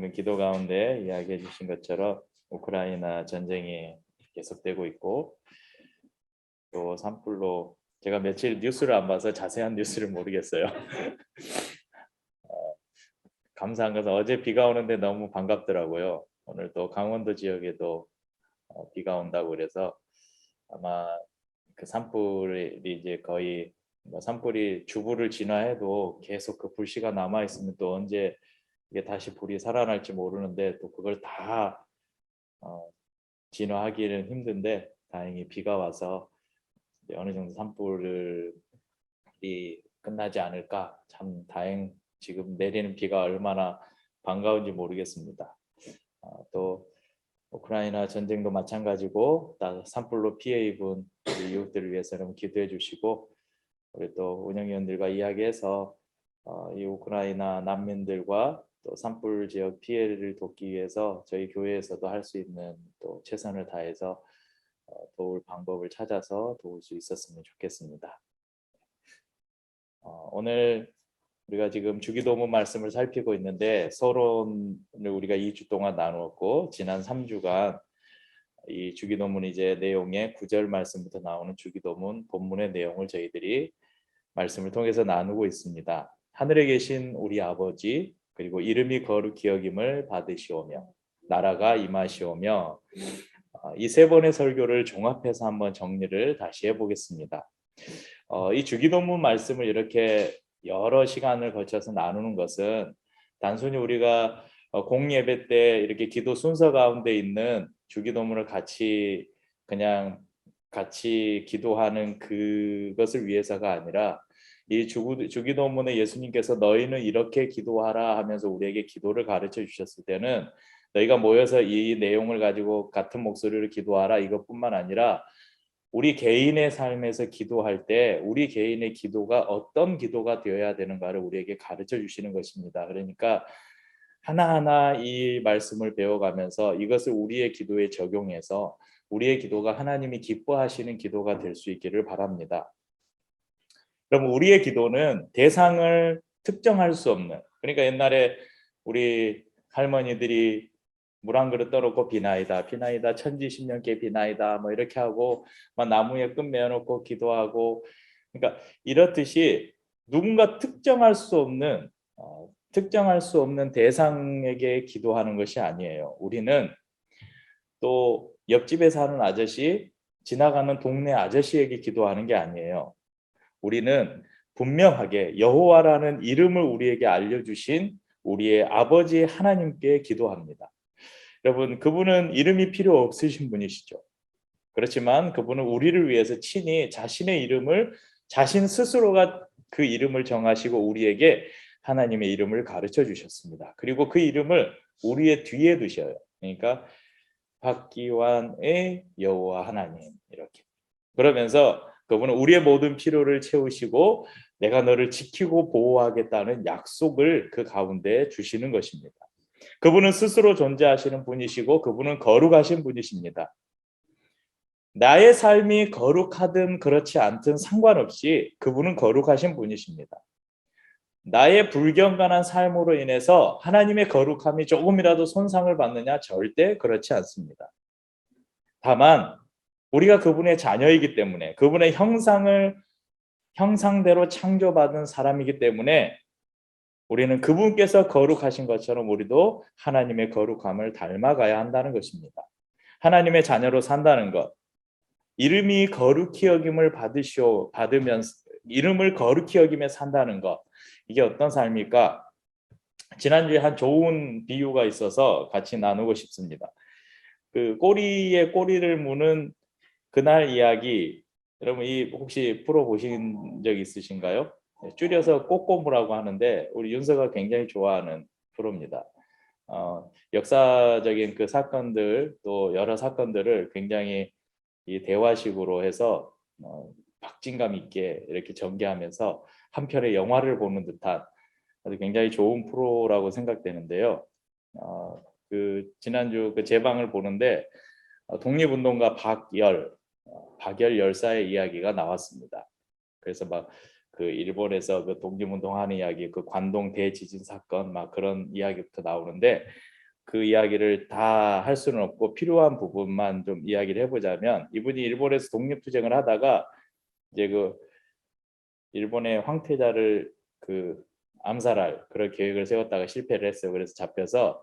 오늘 기도 가운데 이야기해 주신 것처럼 우크라이나 전쟁이 계속되고 있고 또 산불로 제가 며칠 뉴스를 안 봐서 자세한 뉴스를 모르겠어요. 감사한 것은 어제 비가 오는데 너무 반갑더라고요. 오늘 또 강원도 지역에도 비가 온다고 그래서 아마 그 산불이 이제 거의 산불이 주부를 진화해도 계속 그 불씨가 남아 있으면 또 언제 이게 다시 불이 살아날지 모르는데 또 그걸 다 진화하기는 힘든데 다행히 비가 와서 어느 정도 산불이 끝나지 않을까. 참 지금 내리는 비가 얼마나 반가운지 모르겠습니다. 또 우크라이나 전쟁도 마찬가지고 산불로 피해 입은 우리 이웃들을 위해서 여러분 기도해 주시고 우리 또 운영위원들과 이야기해서 이 우크라이나 난민들과 또 산불 지역 피해를 돕기 위해서 저희 교회에서도 할 수 있는 또 최선을 다해서 도울 방법을 찾아서 도울 수 있었으면 좋겠습니다. 오늘 우리가 지금 주기도문 말씀을 살피고 있는데 서론을 우리가 2주 동안 나누었고 지난 3주간 이 주기도문 이제 내용의 9절 말씀부터 나오는 주기도문 본문의 내용을 저희들이 말씀을 통해서 나누고 있습니다. 하늘에 계신 우리 아버지 그리고 이름이 거룩히 여김을 받으시오며 나라가 임하시오며 이 세 번의 설교를 종합해서 한번 정리를 다시 해보겠습니다. 이 주기도문 말씀을 이렇게 여러 시간을 거쳐서 나누는 것은 단순히 우리가 공예배 때 이렇게 기도 순서 가운데 있는 주기도문을 같이 기도하는 그것을 위해서가 아니라 이 주기도문에 예수님께서 너희는 이렇게 기도하라 하면서 우리에게 기도를 가르쳐 주셨을 때는 너희가 모여서 이 내용을 가지고 같은 목소리로 기도하라 이것뿐만 아니라 우리 개인의 삶에서 기도할 때 우리 개인의 기도가 어떤 기도가 되어야 되는가를 우리에게 가르쳐 주시는 것입니다. 그러니까 하나하나 이 말씀을 배워가면서 이것을 우리의 기도에 적용해서 우리의 기도가 하나님이 기뻐하시는 기도가 될 수 있기를 바랍니다. 그럼 우리의 기도는 대상을 특정할 수 없는, 그러니까 옛날에 우리 할머니들이 물 한 그릇 떠놓고 비나이다 비나이다 천지십년께 비나이다 뭐 이렇게 하고 막 나무에 끈 매어놓고 기도하고, 그러니까 이렇듯이 누군가 특정할 수 없는 대상에게 기도하는 것이 아니에요. 우리는 또 옆집에 사는 아저씨, 지나가는 동네 아저씨에게 기도하는 게 아니에요. 우리는 분명하게 여호와라는 이름을 우리에게 알려주신 우리의 아버지 하나님께 기도합니다. 여러분, 그분은 이름이 필요 없으신 분이시죠. 그렇지만 그분은 우리를 위해서 친히 자신의 이름을, 자신 스스로가 그 이름을 정하시고 우리에게 하나님의 이름을 가르쳐 주셨습니다. 그리고 그 이름을 우리의 뒤에 두셔요. 그러니까 박기환의 여호와 하나님, 이렇게. 그러면서 그분은 우리의 모든 필요를 채우시고 내가 너를 지키고 보호하겠다는 약속을 그 가운데 주시는 것입니다. 그분은 스스로 존재하시는 분이시고 그분은 거룩하신 분이십니다. 나의 삶이 거룩하든 그렇지 않든 상관없이 그분은 거룩하신 분이십니다. 나의 불경건한 삶으로 인해서 하나님의 거룩함이 조금이라도 손상을 받느냐? 절대 그렇지 않습니다. 다만 우리가 그분의 자녀이기 때문에, 그분의 형상대로 창조받은 사람이기 때문에 우리는 그분께서 거룩하신 것처럼 우리도 하나님의 거룩함을 닮아가야 한다는 것입니다. 하나님의 자녀로 산다는 것, 이름이 거룩히 여김을 받으면서 이름을 거룩히 여기며 산다는 것, 이게 어떤 삶일까? 지난주에 한 좋은 비유가 있어서 같이 나누고 싶습니다. 그 꼬리에 꼬리를 무는 그날 이야기, 여러분 이 혹시 프로 보신 적 있으신가요? 줄여서 꼬꼬무라고 하는데 우리 윤서가 굉장히 좋아하는 프로입니다. 역사적인 그 사건들, 또 여러 사건들을 굉장히 이 대화식으로 해서 박진감 있게 이렇게 전개하면서 한 편의 영화를 보는 듯한 아주 굉장히 좋은 프로라고 생각되는데요. 그 지난주 그 제방을 보는데 독립운동가 박열 열사의 이야기가 나왔습니다. 그래서 막 그 일본에서 그 독립운동하는 이야기, 그 관동 대지진 사건 막 그런 이야기부터 나오는데 그 이야기를 다 할 수는 없고 필요한 부분만 좀 이야기를 해보자면, 이분이 일본에서 독립투쟁을 하다가 이제 그 일본의 황태자를 그 암살할 그런 계획을 세웠다가 실패를 했어요. 그래서 잡혀서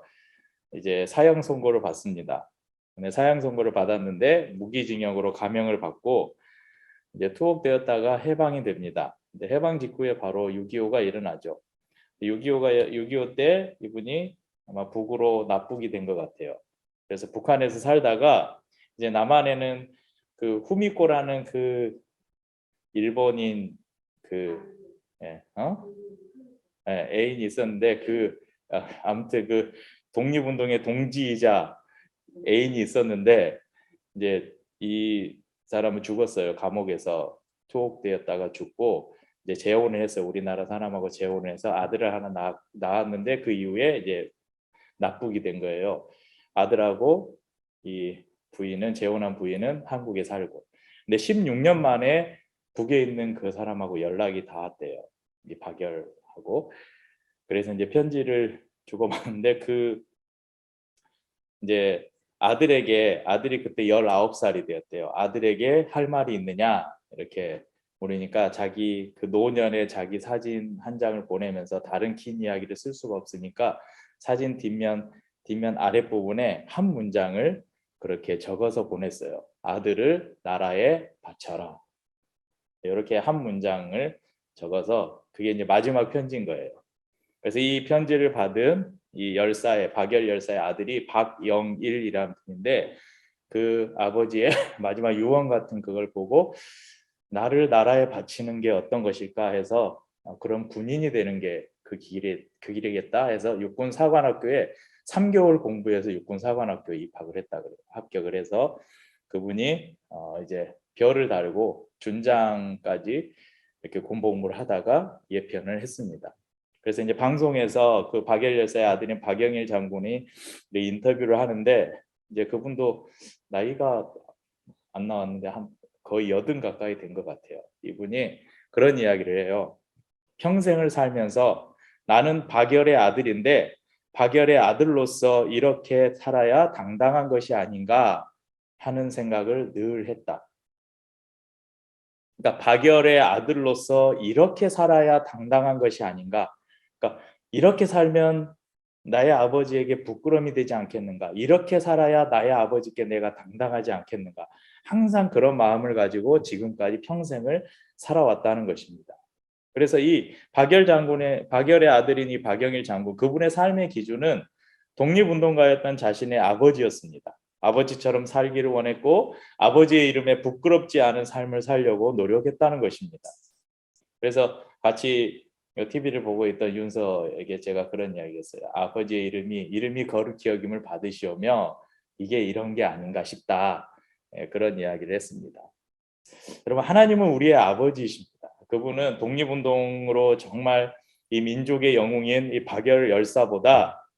이제 사형 선고를 받습니다. 근데 사형 선고를 받았는데 무기징역으로 감형을 받고 이제 투옥되었다가 해방이 됩니다. 근데 해방 직후에 바로 6.25가 일어나죠. 6.25 때 이분이 아마 북으로 납북이 된 것 같아요. 그래서 북한에서 살다가 이제 남한에는 그 후미코라는 그 일본인 그 예, 애인이 있었는데 아무튼 그 독립운동의 동지이자 애인이 있었는데 이제 이 사람은 죽었어요. 감옥에서 투옥되었다가 죽고 이제 재혼을 했어요. 우리나라 사람하고 재혼을 해서 아들을 하나 낳았는데 그 이후에 이제 납북이 된 거예요. 아들하고 이 부인은 재혼한 부인은 한국에 살고. 근데 16년 만에 북에 있는 그 사람하고 연락이 닿았대요. 이 박열하고. 그래서 이제 편지를 주고받는데 그 이제 아들이 그때 19살이 되었대요. 아들에게 할 말이 있느냐 이렇게 물으니까 자기 그 노년에 자기 사진 한 장을 보내면서 다른 긴 이야기를 쓸 수가 없으니까 사진 뒷면 아랫부분에 한 문장을 그렇게 적어서 보냈어요. 아들을 나라에 바쳐라. 이렇게 한 문장을 적어서 그게 이제 마지막 편지인 거예요. 그래서 이 편지를 받은 이 박열 열사의 아들이 박영일이라는 분인데 그 아버지의 마지막 유언 같은 그걸 보고 나를 나라에 바치는 게 어떤 것일까 해서 그런 군인이 되는 게 그 길이겠다 해서 육군 사관학교에 3개월 공부해서 육군 사관학교에 입학을 했다 그래요. 합격을 해서 그분이 이제 별을 달고 준장까지 이렇게 군복무를 하다가 예편을 했습니다. 그래서 이제 방송에서 그 박열 열사의 아들인 박영일 장군이 인터뷰를 하는데 이제 그분도 나이가 안 나왔는데 한 거의 80 가까이 된 것 같아요. 이분이 그런 이야기를 해요. 평생을 살면서 나는 박열의 아들인데 박열의 아들로서 이렇게 살아야 당당한 것이 아닌가 하는 생각을 늘 했다. 그러니까 박열의 아들로서 이렇게 살아야 당당한 것이 아닌가. 그러니까 이렇게 살면 나의 아버지에게 부끄러움이 되지 않겠는가. 이렇게 살아야 나의 아버지께 내가 당당하지 않겠는가. 항상 그런 마음을 가지고 지금까지 평생을 살아왔다는 것입니다. 그래서 이 박열의 아들인 이 박영일 장군, 그분의 삶의 기준은 독립운동가였던 자신의 아버지였습니다. 아버지처럼 살기를 원했고 아버지의 이름에 부끄럽지 않은 삶을 살려고 노력했다는 것입니다. 그래서 같이 TV를 보고 있던 윤서에게 제가 그런 이야기했어요. 아버지의 이름이 거룩히 여김을 받으시오며 이게 이런 게 아닌가 싶다. 그런 이야기를 했습니다. 여러분, 하나님은 우리의 아버지이십니다. 그분은 독립운동으로 정말 이 민족의 영웅인 이 박열 열사보다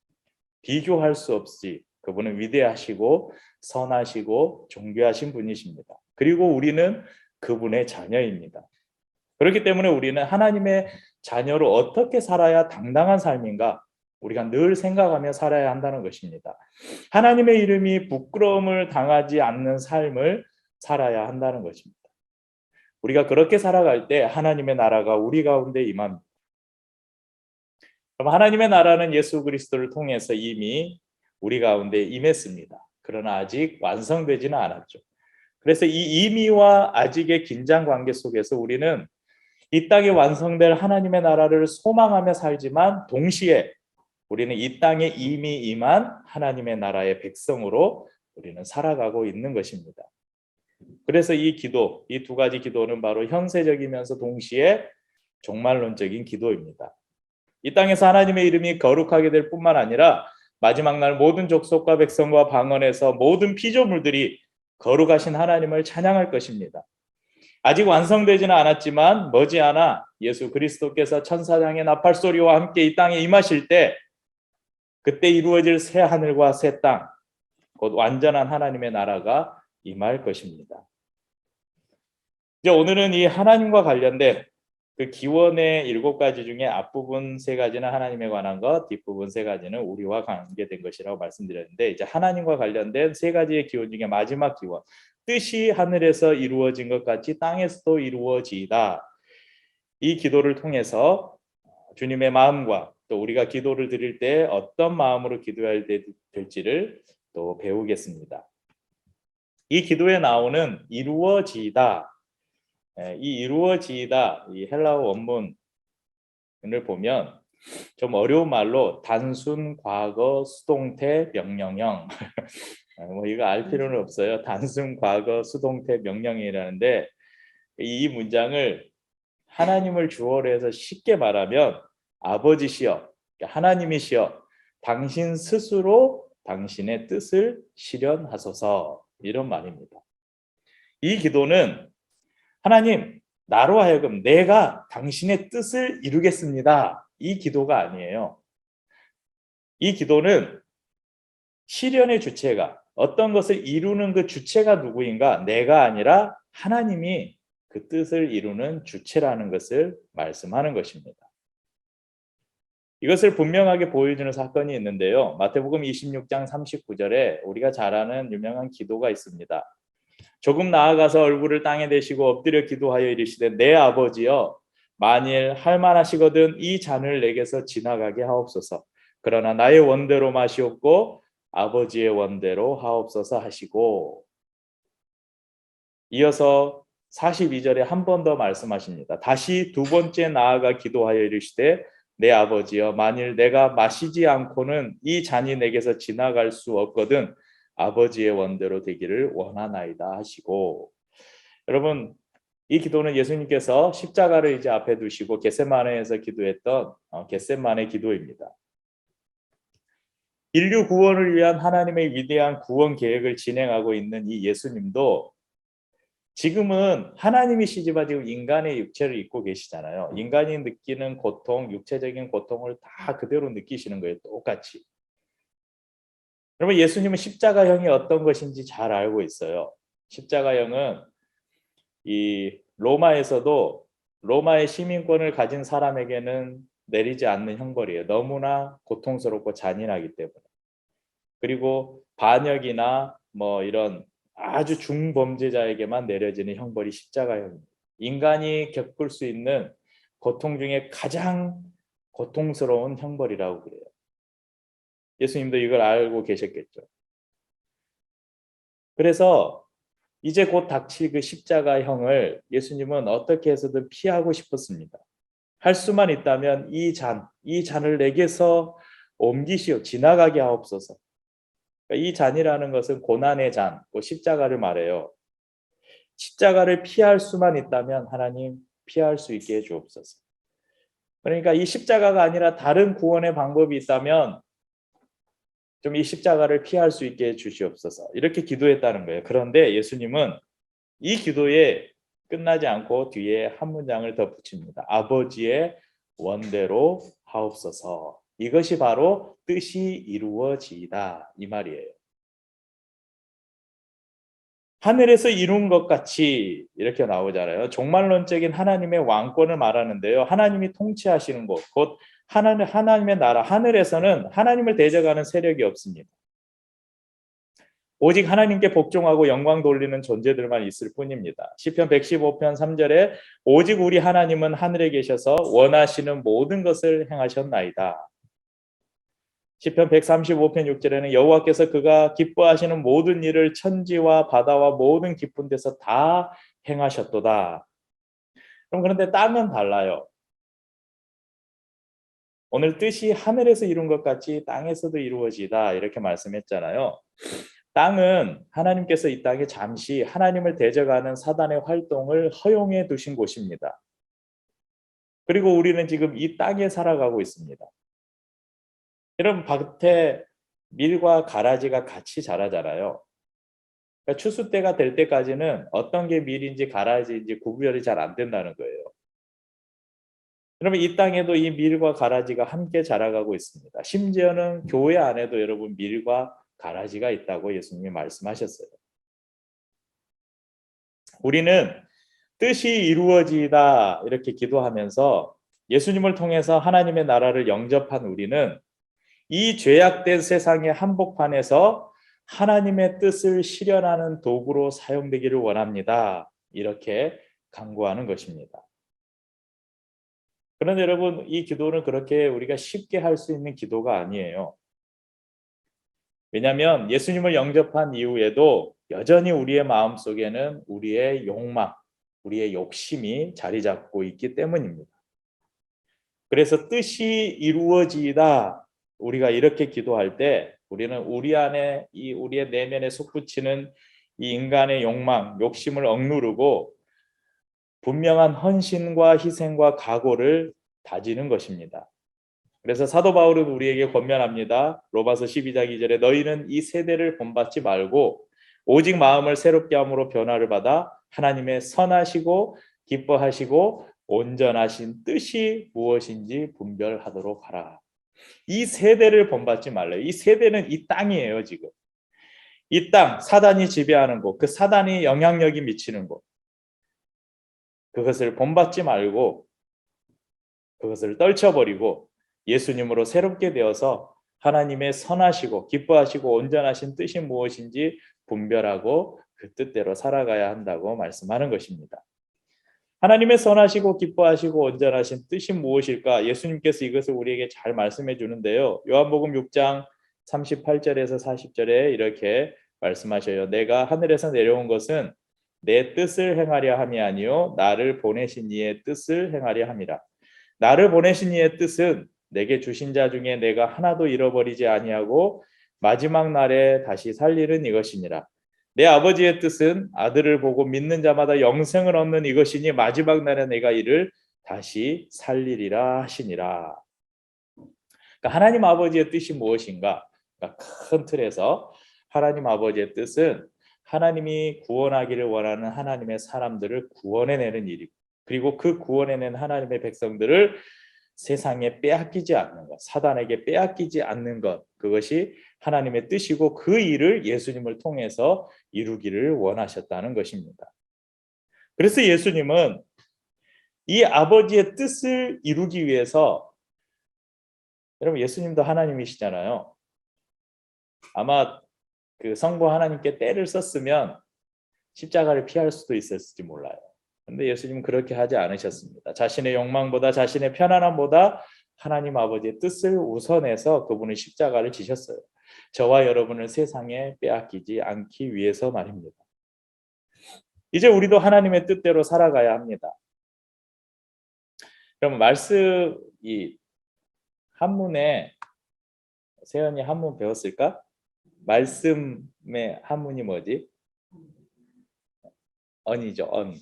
비교할 수 없이 그분은 위대하시고 선하시고 존귀하신 분이십니다. 그리고 우리는 그분의 자녀입니다. 그렇기 때문에 우리는 하나님의 자녀로 어떻게 살아야 당당한 삶인가 우리가 늘 생각하며 살아야 한다는 것입니다. 하나님의 이름이 부끄러움을 당하지 않는 삶을 살아야 한다는 것입니다. 우리가 그렇게 살아갈 때 하나님의 나라가 우리 가운데 임합니다. 그럼 하나님의 나라는 예수 그리스도를 통해서 이미 우리 가운데 임했습니다. 그러나 아직 완성되지는 않았죠. 그래서 이 이미와 아직의 긴장 관계 속에서 우리는 이 땅에 완성될 하나님의 나라를 소망하며 살지만 동시에 우리는 이 땅에 이미 임한 하나님의 나라의 백성으로 우리는 살아가고 있는 것입니다. 그래서 이 두 가지 기도는 바로 현세적이면서 동시에 종말론적인 기도입니다. 이 땅에서 하나님의 이름이 거룩하게 될 뿐만 아니라 마지막 날 모든 족속과 백성과 방언에서 모든 피조물들이 거룩하신 하나님을 찬양할 것입니다. 아직 완성되지는 않았지만 머지않아 예수 그리스도께서 천사장의 나팔소리와 함께 이 땅에 임하실 때 그때 이루어질 새 하늘과 새 땅, 곧 완전한 하나님의 나라가 임할 것입니다. 이제 오늘은 이 하나님과 관련된 그 기원의 7가지 중에 앞부분 3가지는 하나님에 관한 것, 뒷부분 3가지는 우리와 관계된 것이라고 말씀드렸는데, 이제 하나님과 관련된 3가지의 기원 중에 마지막 기원, 뜻이 하늘에서 이루어진 것 같이 땅에서도 이루어지이다. 이 기도를 통해서 주님의 마음과 또 우리가 기도를 드릴 때 어떤 마음으로 기도해야 될지를 또 배우겠습니다. 이 기도에 나오는 이루어지이다, 이 이루어지이다, 이 헬라어 원문을 보면 좀 어려운 말로 단순 과거 수동태 명령형 뭐 이거 알 필요는 없어요. 단순 과거 수동태 명령이라는데, 이 문장을 하나님을 주어로 해서 쉽게 말하면 아버지시여, 하나님이시여, 당신 스스로 당신의 뜻을 실현하소서, 이런 말입니다. 이 기도는 하나님, 나로 하여금 내가 당신의 뜻을 이루겠습니다, 이 기도가 아니에요. 이 기도는 실현의 주체가, 어떤 것을 이루는 그 주체가 누구인가? 내가 아니라 하나님이 그 뜻을 이루는 주체라는 것을 말씀하는 것입니다. 이것을 분명하게 보여주는 사건이 있는데요. 마태복음 26장 39절에 우리가 잘 아는 유명한 기도가 있습니다. 조금 나아가서 얼굴을 땅에 대시고 엎드려 기도하여 이르시되, 내 아버지여, 만일 할만하시거든 이 잔을 내게서 지나가게 하옵소서. 그러나 나의 원대로 마시옵고 아버지의 원대로 하옵소서 하시고, 이어서 42절에 한 번 더 말씀하십니다. 다시 2번째 나아가 기도하여 이르시되, 내 아버지여, 만일 내가 마시지 않고는 이 잔이 내게서 지나갈 수 없거든 아버지의 원대로 되기를 원하나이다 하시고, 여러분, 이 기도는 예수님께서 십자가를 이제 앞에 두시고 겟세마네에서 기도했던 겟세마네 기도입니다. 인류 구원을 위한 하나님의 위대한 구원 계획을 진행하고 있는 이 예수님도 지금은 하나님이시지만 지금 인간의 육체를 입고 계시잖아요. 인간이 느끼는 고통, 육체적인 고통을 다 그대로 느끼시는 거예요, 똑같이. 여러분, 예수님은 십자가형이 어떤 것인지 잘 알고 있어요. 십자가형은 이 로마에서도 로마의 시민권을 가진 사람에게는 내리지 않는 형벌이에요. 너무나 고통스럽고 잔인하기 때문에. 그리고 반역이나 뭐 이런 아주 중범죄자에게만 내려지는 형벌이 십자가형입니다. 인간이 겪을 수 있는 고통 중에 가장 고통스러운 형벌이라고 그래요. 예수님도 이걸 알고 계셨겠죠. 그래서 이제 곧 닥칠 그 십자가형을 예수님은 어떻게 해서든 피하고 싶었습니다. 할 수만 있다면 이 잔을 내게서 옮기시오, 지나가게 하옵소서. 이 잔이라는 것은 고난의 잔, 십자가를 말해요. 십자가를 피할 수만 있다면 하나님 피할 수 있게 해주옵소서. 그러니까 이 십자가가 아니라 다른 구원의 방법이 있다면 좀 이 십자가를 피할 수 있게 해주시옵소서, 이렇게 기도했다는 거예요. 그런데 예수님은 이 기도에 끝나지 않고 뒤에 한 문장을 더 붙입니다. 아버지의 원대로 하옵소서. 이것이 바로 뜻이 이루어지이다, 이 말이에요. 하늘에서 이룬 것 같이 이렇게 나오잖아요. 종말론적인 하나님의 왕권을 말하는데요. 하나님이 통치하시는 곳, 곧 하나님의 나라, 하늘에서는 하나님을 대적하는 세력이 없습니다. 오직 하나님께 복종하고 영광 돌리는 존재들만 있을 뿐입니다. 시편 115편 3절에 오직 우리 하나님은 하늘에 계셔서 원하시는 모든 것을 행하셨나이다. 시편 135편 6절에는 여호와께서 그가 기뻐하시는 모든 일을 천지와 바다와 모든 깊은 데서 다 행하셨도다. 그런데 땅은 달라요. 오늘 뜻이 하늘에서 이룬 것 같이 땅에서도 이루어지다, 이렇게 말씀했잖아요. 땅은 하나님께서 이 땅에 잠시 하나님을 대적하는 사단의 활동을 허용해 두신 곳입니다. 그리고 우리는 지금 이 땅에 살아가고 있습니다. 여러분, 밭에 밀과 가라지가 같이 자라잖아요. 그러니까 추수 때가 될 때까지는 어떤 게 밀인지 가라지인지 구별이 잘 안 된다는 거예요. 여러분, 이 땅에도 이 밀과 가라지가 함께 자라가고 있습니다. 심지어는 교회 안에도 여러분 밀과 가라지가 있다고 예수님이 말씀하셨어요. 우리는 뜻이 이루어지다 이렇게 기도하면서 예수님을 통해서 하나님의 나라를 영접한 우리는 이 죄악된 세상의 한복판에서 하나님의 뜻을 실현하는 도구로 사용되기를 원합니다. 이렇게 간구하는 것입니다. 그런데 여러분, 이 기도는 그렇게 우리가 쉽게 할 수 있는 기도가 아니에요. 왜냐하면 예수님을 영접한 이후에도 여전히 우리의 마음속에는 우리의 욕망, 우리의 욕심이 자리 잡고 있기 때문입니다. 그래서 뜻이 이루어지다 우리가 이렇게 기도할 때 우리는 우리 안에 이 우리의 내면에 솟구치는 이 인간의 욕망, 욕심을 억누르고 분명한 헌신과 희생과 각오를 다지는 것입니다. 그래서 사도 바울은 우리에게 권면합니다. 로마서 12장 2절에 너희는 이 세대를 본받지 말고 오직 마음을 새롭게 함으로 변화를 받아 하나님의 선하시고 기뻐하시고 온전하신 뜻이 무엇인지 분별하도록 하라. 이 세대를 본받지 말래요. 이 세대는 이 땅이에요. 지금 이 땅, 사단이 지배하는 곳, 그 사단이 영향력이 미치는 곳, 그것을 본받지 말고 그것을 떨쳐버리고 예수님으로 새롭게 되어서 하나님의 선하시고 기뻐하시고 온전하신 뜻이 무엇인지 분별하고 그 뜻대로 살아가야 한다고 말씀하는 것입니다. 하나님의 선하시고 기뻐하시고 온전하신 뜻이 무엇일까? 예수님께서 이것을 우리에게 잘 말씀해 주는데요. 요한복음 6장 38절에서 40절에 이렇게 말씀하셔요. 내가 하늘에서 내려온 것은 내 뜻을 행하려 함이 아니요 나를 보내신 이의 뜻을 행하려 함이라. 나를 보내신 이의 뜻은 내게 주신 자 중에 내가 하나도 잃어버리지 아니하고 마지막 날에 다시 살리는 이것이니라. 내 아버지의 뜻은 아들을 보고 믿는 자마다 영생을 얻는 이것이니 마지막 날에 내가 이를 다시 살리리라 하시니라. 그러니까 하나님 아버지의 뜻이 무엇인가? 그러니까 큰 틀에서 하나님 아버지의 뜻은 하나님이 구원하기를 원하는 하나님의 사람들을 구원해내는 일이고 그리고 그 구원해낸 하나님의 백성들을 세상에 빼앗기지 않는 것, 사단에게 빼앗기지 않는 것, 그것이 하나님의 뜻이고 그 일을 예수님을 통해서 이루기를 원하셨다는 것입니다. 그래서 예수님은 이 아버지의 뜻을 이루기 위해서 여러분 예수님도 하나님이시잖아요. 아마 그 성부 하나님께 때를 썼으면 십자가를 피할 수도 있었을지 몰라요. 그런데 예수님은 그렇게 하지 않으셨습니다. 자신의 욕망보다 자신의 편안함보다 하나님 아버지의 뜻을 우선해서 그분은 십자가를 지셨어요. 저와 여러분을 세상에 빼앗기지 않기 위해서 말입니다. 이제 우리도 하나님의 뜻대로 살아가야 합니다. 그럼 말씀 이 한문에 세연이 한문 배웠을까? 말씀의 한문이 뭐지? 언이죠. 언.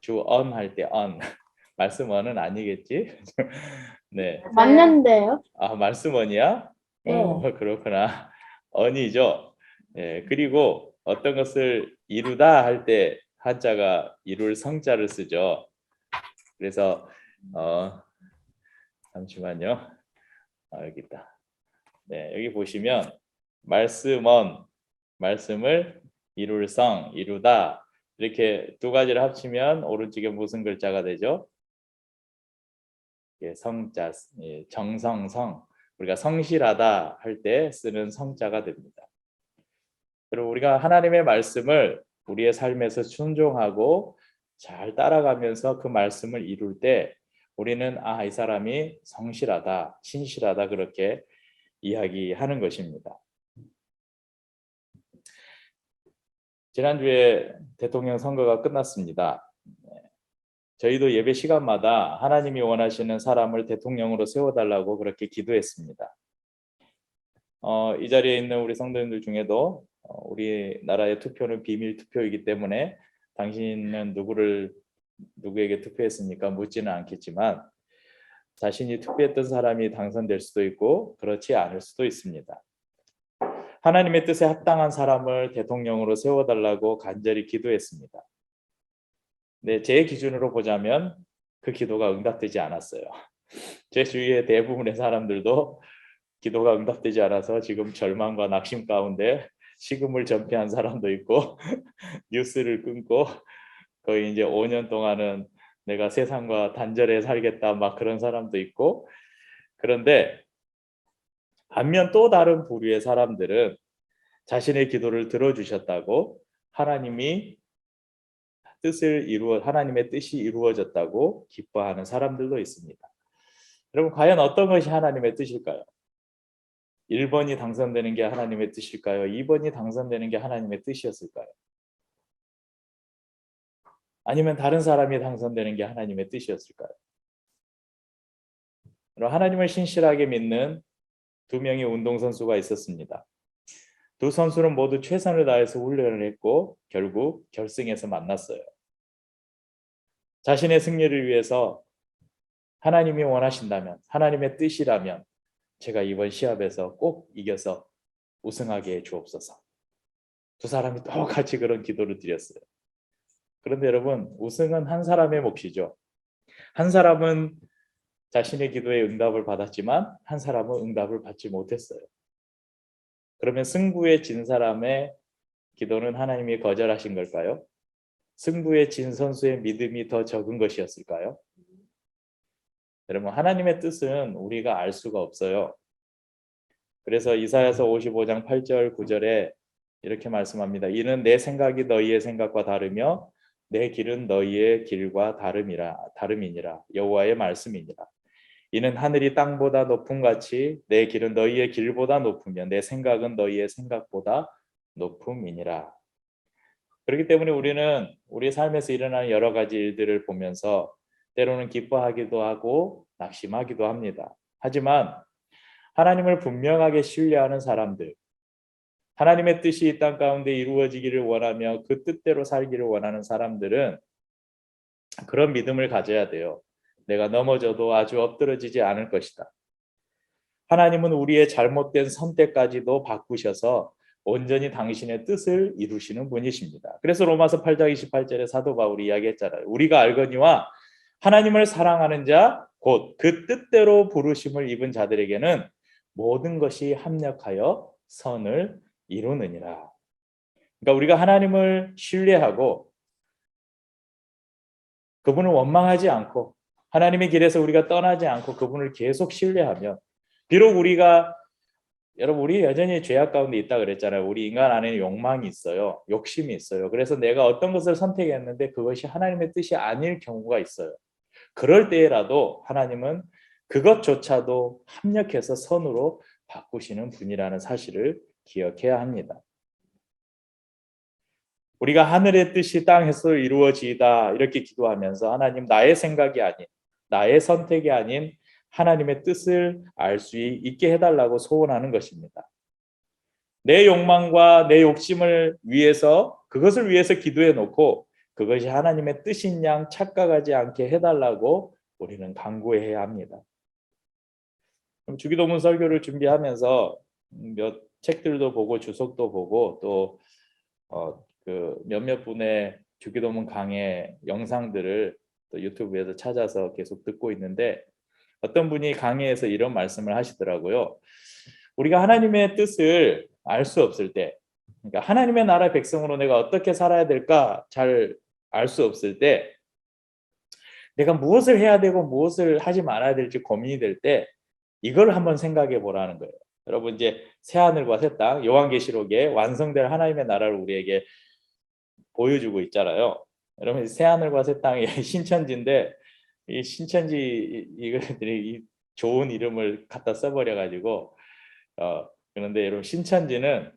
주언 할 때 언. 말씀 언은 아니겠지? 네. 맞는데요? 아, 말씀 언이야? 네. 그렇구나. 언이죠. 예, 그리고 어떤 것을 이루다 할 때 한자가 이룰 성자를 쓰죠. 그래서 잠시만요. 여기 있다. 네, 여기 보시면 말씀언, 말씀을 이룰 성, 이루다 이렇게 두 가지를 합치면 오른쪽에 무슨 글자가 되죠? 예, 성자, 예, 정성성. 우리가 성실하다 할 때 쓰는 성자가 됩니다. 그리고 우리가 하나님의 말씀을 우리의 삶에서 순종하고 잘 따라가면서 그 말씀을 이룰 때 우리는 이 사람이 성실하다, 신실하다 그렇게 이야기하는 것입니다. 지난주에 대통령 선거가 끝났습니다. 저희도 예배 시간마다 하나님이 원하시는 사람을 대통령으로 세워달라고 그렇게 기도했습니다. 이 자리에 있는 우리 성도님들 중에도 우리나라의 투표는 비밀 투표이기 때문에 당신은 누구에게 투표했습니까? 묻지는 않겠지만 자신이 투표했던 사람이 당선될 수도 있고 그렇지 않을 수도 있습니다. 하나님의 뜻에 합당한 사람을 대통령으로 세워달라고 간절히 기도했습니다. 네, 제 기준으로 보자면 그 기도가 응답되지 않았어요. 제 주위의 대부분의 사람들도 기도가 응답되지 않아서 지금 절망과 낙심 가운데 식음을 전폐한 사람도 있고 뉴스를 끊고 거의 이제 5년 동안은 내가 세상과 단절해 살겠다 막 그런 사람도 있고, 그런데 반면 또 다른 부류의 사람들은 자신의 기도를 들어주셨다고, 하나님이 하나님의 뜻이 이루어졌다고 기뻐하는 사람들도 있습니다. 여러분, 과연 어떤 것이 하나님의 뜻일까요? 1번이 당선되는 게 하나님의 뜻일까요? 2번이 당선되는 게 하나님의 뜻이었을까요? 아니면 다른 사람이 당선되는 게 하나님의 뜻이었을까요? 하나님을 신실하게 믿는 두 명의 운동선수가 있었습니다. 두 선수는 모두 최선을 다해서 훈련을 했고 결국 결승에서 만났어요. 자신의 승리를 위해서 하나님이 원하신다면, 하나님의 뜻이라면 제가 이번 시합에서 꼭 이겨서 우승하게 해 주옵소서. 두 사람이 똑같이 그런 기도를 드렸어요. 그런데 여러분, 우승은 한 사람의 몫이죠. 한 사람은 자신의 기도에 응답을 받았지만 한 사람은 응답을 받지 못했어요. 그러면 승부에 진 사람의 기도는 하나님이 거절하신 걸까요? 승부에 진 선수의 믿음이 더 적은 것이었을까요? 여러분, 하나님의 뜻은 우리가 알 수가 없어요. 그래서 이사야서 55장 8절 9절에 이렇게 말씀합니다. 이는 내 생각이 너희의 생각과 다르며 내 길은 너희의 길과 다름이니라. 여호와의 말씀이니라. 이는 하늘이 땅보다 높음 같이 내 길은 너희의 길보다 높으며 내 생각은 너희의 생각보다 높음이니라. 그렇기 때문에 우리는 우리 삶에서 일어나는 여러 가지 일들을 보면서 때로는 기뻐하기도 하고 낙심하기도 합니다. 하지만 하나님을 분명하게 신뢰하는 사람들, 하나님의 뜻이 이 땅 가운데 이루어지기를 원하며 그 뜻대로 살기를 원하는 사람들은 그런 믿음을 가져야 돼요. 내가 넘어져도 아주 엎드러지지 않을 것이다. 하나님은 우리의 잘못된 선택까지도 바꾸셔서 온전히 당신의 뜻을 이루시는 분이십니다. 그래서 로마서 8장 28절에 사도 바울이 이야기했잖아요. 우리가 알거니와 하나님을 사랑하는 자 곧 그 뜻대로 부르심을 입은 자들에게는 모든 것이 합력하여 선을 이루느니라. 그러니까 우리가 하나님을 신뢰하고 그분을 원망하지 않고 하나님의 길에서 우리가 떠나지 않고 그분을 계속 신뢰하면, 비록 여러분 우리 여전히 죄악 가운데 있다 그랬잖아요. 우리 인간 안에 욕망이 있어요. 욕심이 있어요. 그래서 내가 어떤 것을 선택했는데 그것이 하나님의 뜻이 아닐 경우가 있어요. 그럴 때라도 하나님은 그것조차도 합력해서 선으로 바꾸시는 분이라는 사실을 기억해야 합니다. 우리가 하늘의 뜻이 땅에서 이루어지이다 이렇게 기도하면서 하나님, 나의 생각이 아닌, 나의 선택이 아닌 하나님의 뜻을 알 수 있게 해달라고 소원하는 것입니다. 내 욕망과 내 욕심을 위해서, 그것을 위해서 기도해 놓고 그것이 하나님의 뜻인 양 착각하지 않게 해달라고 우리는 간구해야 합니다. 주기도문 설교를 준비하면서 몇 책들도 보고 주석도 보고 또 그 몇몇 분의 주기도문 강의 영상들을 또 유튜브에서 찾아서 계속 듣고 있는데, 어떤 분이 강의에서 이런 말씀을 하시더라고요. 우리가 하나님의 뜻을 알 수 없을 때, 그러니까 하나님의 나라 백성으로 내가 어떻게 살아야 될까 잘 알 수 없을 때, 내가 무엇을 해야 되고 무엇을 하지 말아야 될지 고민이 될 때 이걸 한번 생각해 보라는 거예요. 여러분, 이제 새 하늘과 새 땅, 요한계시록에 완성될 하나님의 나라를 우리에게 보여주고 있잖아요. 여러분, 새 하늘과 새 땅이 신천지인데 이 신천지 이것들이 이 좋은 이름을 갖다 써버려 가지고 그런데 여러분, 신천지는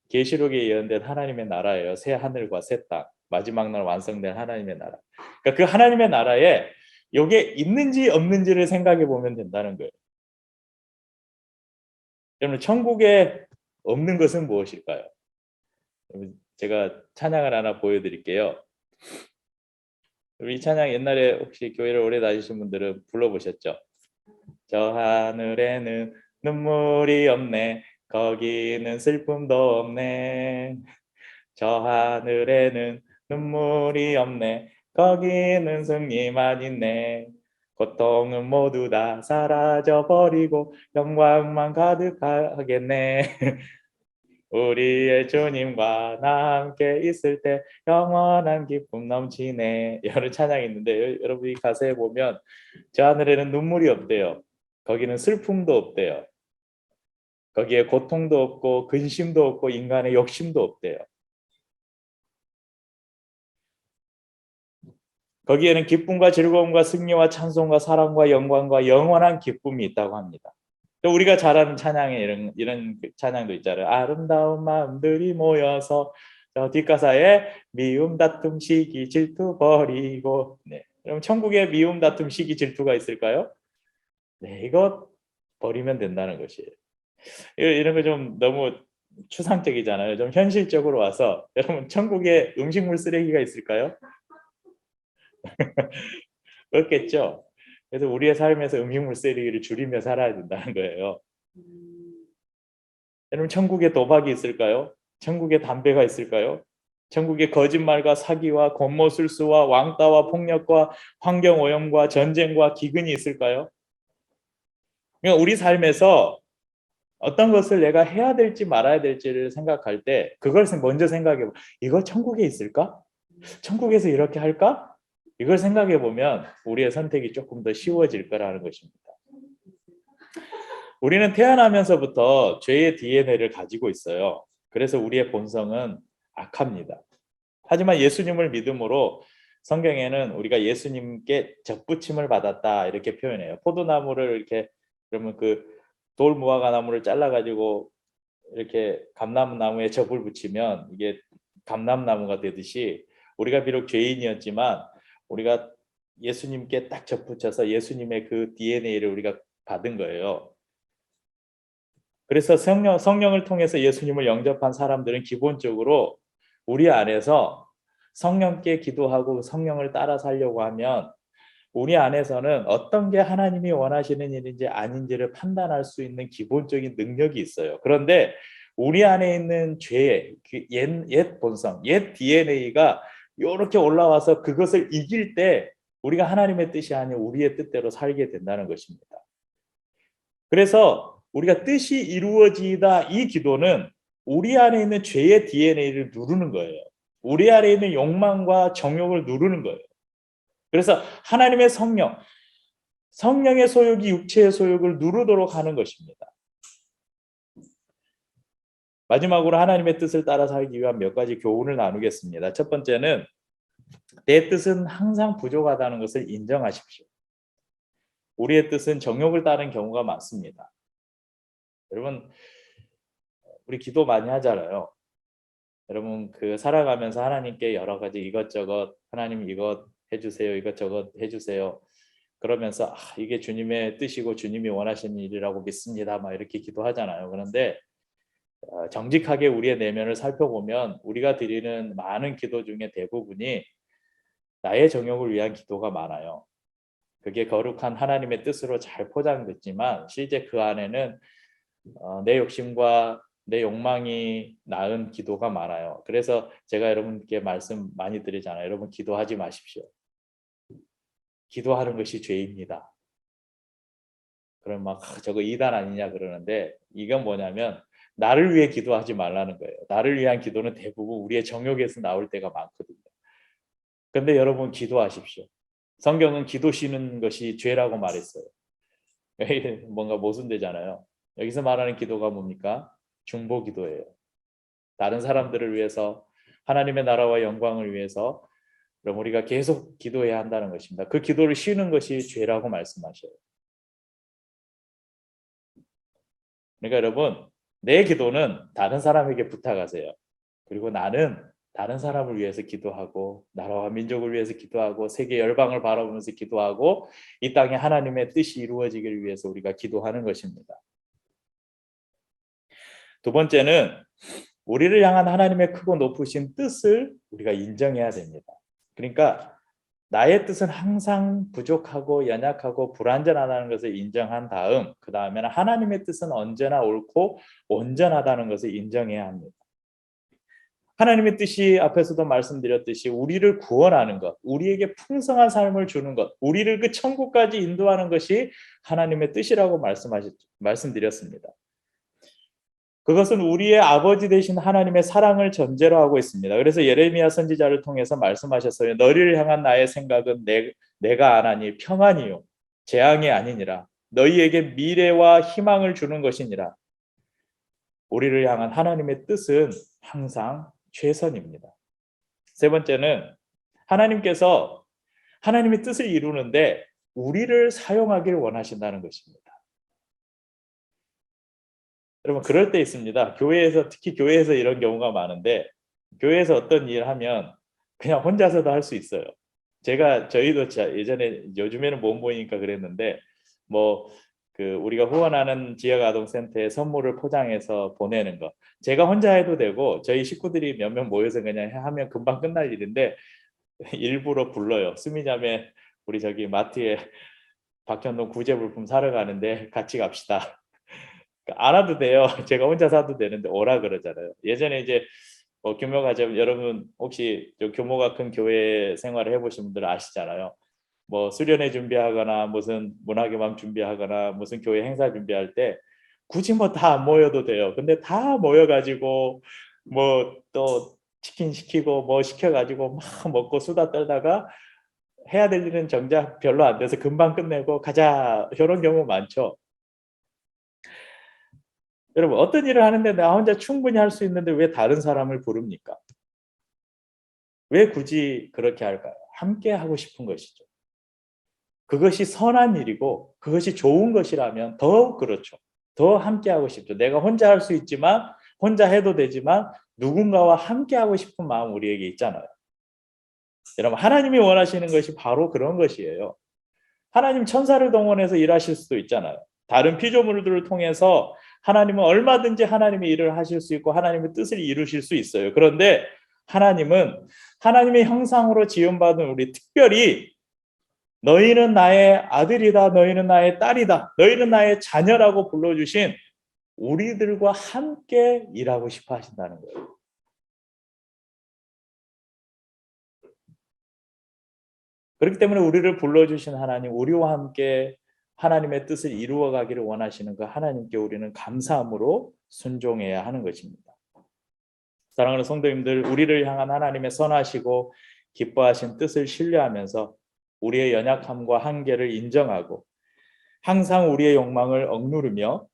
계시록에 예언된 하나님의 나라예요. 새 하늘과 새 땅, 마지막 날 완성된 하나님의 나라. 그러니까 그 하나님의 나라에 이게 있는지 없는지를 생각해 보면 된다는 거예요. 여러분, 천국에 없는 것은 무엇일까요? 제가 찬양을 하나 보여드릴게요. 이 찬양 옛날에 혹시 교회를 오래 다니신 분들은 불러보셨죠? 저 하늘에는 눈물이 없네, 거기는 슬픔도 없네. 저 하늘에는 눈물이 없네, 거기는 승리만 있네. 고통은 모두 다 사라져 버리고 영광만 가득하겠네. 우리의 주님과 나 함께 있을 때 영원한 기쁨 넘치네. 이런 찬양이 있는데 여러분 이 가사에 보면 저 하늘에는 눈물이 없대요. 거기는 슬픔도 없대요. 거기에 고통도 없고 근심도 없고 인간의 욕심도 없대요. 거기에는 기쁨과 즐거움과 승리와 찬송과 사랑과 영광과 영원한 기쁨이 있다고 합니다. 또 우리가 잘 아는 찬양에 이런 찬양도 있잖아요. 아름다운 마음들이 모여서 저 뒷가사에 미움 다툼 시기 질투 버리고. 네. 그럼 천국에 미움 다툼 시기 질투가 있을까요? 네, 이거 버리면 된다는 것이에요. 이런 거 좀 너무 추상적이잖아요. 좀 현실적으로 와서 여러분 천국에 음식물 쓰레기가 있을까요? 없겠죠. 그래서 우리의 삶에서 음식물 쓰레기를 줄이며 살아야 된다는 거예요. 여러분 천국에 도박이 있을까요? 천국에 담배가 있을까요? 천국에 거짓말과 사기와 권모술수와 왕따와 폭력과 환경오염과 전쟁과 기근이 있을까요? 그러니까 우리 삶에서 어떤 것을 내가 해야 될지 말아야 될지를 생각할 때 그걸 먼저 생각해 봐. 이거 천국에 있을까? 천국에서 이렇게 할까? 이걸 생각해 보면 우리의 선택이 조금 더 쉬워질 거라는 것입니다. 우리는 태어나면서부터 죄의 DNA를 가지고 있어요. 그래서 우리의 본성은 악합니다. 하지만 예수님을 믿음으로 성경에는 우리가 예수님께 접붙임을 받았다 이렇게 표현해요. 포도나무를 이렇게 그러면 그 돌무화과나무를 잘라가지고 이렇게 감람나무에 접을 붙이면 이게 감람나무가 되듯이 우리가 비록 죄인이었지만 우리가 예수님께 딱 접붙여서 예수님의 그 DNA를 우리가 받은 거예요. 그래서 성령을 통해서 예수님을 영접한 사람들은 기본적으로 우리 안에서 성령께 기도하고 성령을 따라 살려고 하면 우리 안에서는 어떤 게 하나님이 원하시는 일인지 아닌지를 판단할 수 있는 기본적인 능력이 있어요. 그런데 우리 안에 있는 죄의 옛 본성, 옛 DNA가 이렇게 올라와서 그것을 이길 때 우리가 하나님의 뜻이 아닌 우리의 뜻대로 살게 된다는 것입니다. 그래서 우리가 뜻이 이루어지다 이 기도는 우리 안에 있는 죄의 DNA를 누르는 거예요. 우리 안에 있는 욕망과 정욕을 누르는 거예요. 그래서 하나님의 성령의 소욕이 육체의 소욕을 누르도록 하는 것입니다. 마지막으로 하나님의 뜻을 따라 살기 위한 몇 가지 교훈을 나누겠습니다. 첫 번째는 내 뜻은 항상 부족하다는 것을 인정하십시오. 우리의 뜻은 정욕을 따르는 경우가 많습니다. 여러분 우리 기도 많이 하잖아요. 여러분 그 살아가면서 하나님께 여러 가지 이것저것 하나님 이것 해주세요, 이것저것 해주세요. 그러면서 이게 주님의 뜻이고 주님이 원하시는 일이라고 믿습니다. 막 이렇게 기도하잖아요. 그런데 정직하게 우리의 내면을 살펴보면 우리가 드리는 많은 기도 중에 대부분이 나의 정욕을 위한 기도가 많아요. 그게 거룩한 하나님의 뜻으로 잘 포장됐지만 실제 그 안에는 내 욕심과 내 욕망이 낳은 기도가 많아요. 그래서 제가 여러분께 말씀 많이 드리잖아요. 여러분 기도하지 마십시오. 기도하는 것이 죄입니다. 그럼 막 저거 이단 아니냐 그러는데 이건 뭐냐면 나를 위해 기도하지 말라는 거예요. 나를 위한 기도는 대부분 우리의 정욕에서 나올 때가 많거든요. 근데 여러분 기도하십시오. 성경은 기도 쉬는 것이 죄라고 말했어요. 뭔가 모순되잖아요. 여기서 말하는 기도가 뭡니까? 중보 기도예요. 다른 사람들을 위해서 하나님의 나라와 영광을 위해서 그럼 우리가 계속 기도해야 한다는 것입니다. 그 기도를 쉬는 것이 죄라고 말씀하셔요. 그러니까 여러분 내 기도는 다른 사람에게 부탁하세요. 그리고 나는 다른 사람을 위해서 기도하고 나라와 민족을 위해서 기도하고 세계 열방을 바라보면서 기도하고 이 땅에 하나님의 뜻이 이루어지기를 위해서 우리가 기도하는 것입니다. 두 번째는 우리를 향한 하나님의 크고 높으신 뜻을 우리가 인정해야 됩니다. 그러니까 나의 뜻은 항상 부족하고 연약하고 불완전하다는 것을 인정한 다음 그 다음에는 하나님의 뜻은 언제나 옳고 온전하다는 것을 인정해야 합니다. 하나님의 뜻이 앞에서도 말씀드렸듯이 우리를 구원하는 것, 우리에게 풍성한 삶을 주는 것, 우리를 그 천국까지 인도하는 것이 하나님의 뜻이라고 말씀드렸습니다. 그것은 우리의 아버지 되신 하나님의 사랑을 전제로 하고 있습니다. 그래서 예레미야 선지자를 통해서 말씀하셨어요. 너희를 향한 나의 생각은 내가 안하니 평안이요 재앙이 아니니라. 너희에게 미래와 희망을 주는 것이니라. 우리를 향한 하나님의 뜻은 항상 최선입니다. 세 번째는 하나님께서 하나님의 뜻을 이루는데 우리를 사용하기를 원하신다는 것입니다. 여러분 그럴 때 있습니다. 교회에서 특히 교회에서 이런 경우가 많은데 교회에서 어떤 일을 하면 그냥 혼자서도 할 수 있어요. 저희도 예전에 요즘에는 못 모이니까 그랬는데 뭐 그 우리가 후원하는 지역 아동센터에 선물을 포장해서 보내는 거 제가 혼자 해도 되고 저희 식구들이 몇 명 모여서 그냥 하면 금방 끝날 일인데 일부러 불러요. 수미자매 우리 저기 마트에 박현동 구제 물품 사러 가는데 같이 갑시다. 안 와도 돼요. 제가 혼자 사도 되는데 오라 그러잖아요. 예전에 이제 규모가 좀 여러분 혹시 규모가 큰 교회 생활을 해보신 분들은 아시잖아요. 뭐 수련회 준비하거나 무슨 문학의 밤 준비하거나 무슨 교회 행사 준비할 때 굳이 뭐 다 안 모여도 돼요. 근데 다 모여가지고 뭐 또 치킨 시키고 뭐 시켜가지고 막 먹고 수다 떨다가 해야 될 일은 정작 별로 안 돼서 금방 끝내고 가자 이런 경우 많죠. 여러분 어떤 일을 하는데 나 혼자 충분히 할 수 있는데 왜 다른 사람을 부릅니까? 왜 굳이 그렇게 할까요? 함께 하고 싶은 것이죠. 그것이 선한 일이고 그것이 좋은 것이라면 더 그렇죠. 더 함께 하고 싶죠. 내가 혼자 할 수 있지만 혼자 해도 되지만 누군가와 함께 하고 싶은 마음 우리에게 있잖아요. 여러분 하나님이 원하시는 것이 바로 그런 것이에요. 하나님 천사를 동원해서 일하실 수도 있잖아요. 다른 피조물들을 통해서 하나님은 얼마든지 하나님의 일을 하실 수 있고 하나님의 뜻을 이루실 수 있어요. 그런데 하나님은 하나님의 형상으로 지음받은 우리 특별히 너희는 나의 아들이다. 너희는 나의 딸이다. 너희는 나의 자녀라고 불러주신 우리들과 함께 일하고 싶어 하신다는 거예요. 그렇기 때문에 우리를 불러주신 하나님, 우리와 함께 하나님의 뜻을 이루어가기를 원하시는 그 하나님께 우리는 감사함으로 순종해야 하는 것입니다. 사랑하는 성도님들, 우리를 향한 하나님의 선하시고 기뻐하신 뜻을 신뢰하면서 우리의 연약함과 한계를 인정하고 항상 우리의 욕망을 억누르며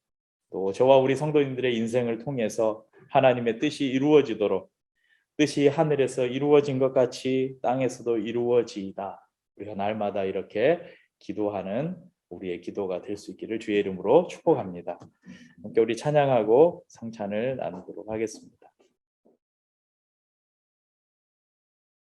또 저와 우리 성도님들의 인생을 통해서 하나님의 뜻이 이루어지도록 뜻이 하늘에서 이루어진 것 같이 땅에서도 이루어지이다. 우리가 날마다 이렇게 기도하는 우리의 기도가 될 수 있기를 주의 이름으로 축복합니다. 함께 우리 찬양하고 성찬을 나누도록 하겠습니다.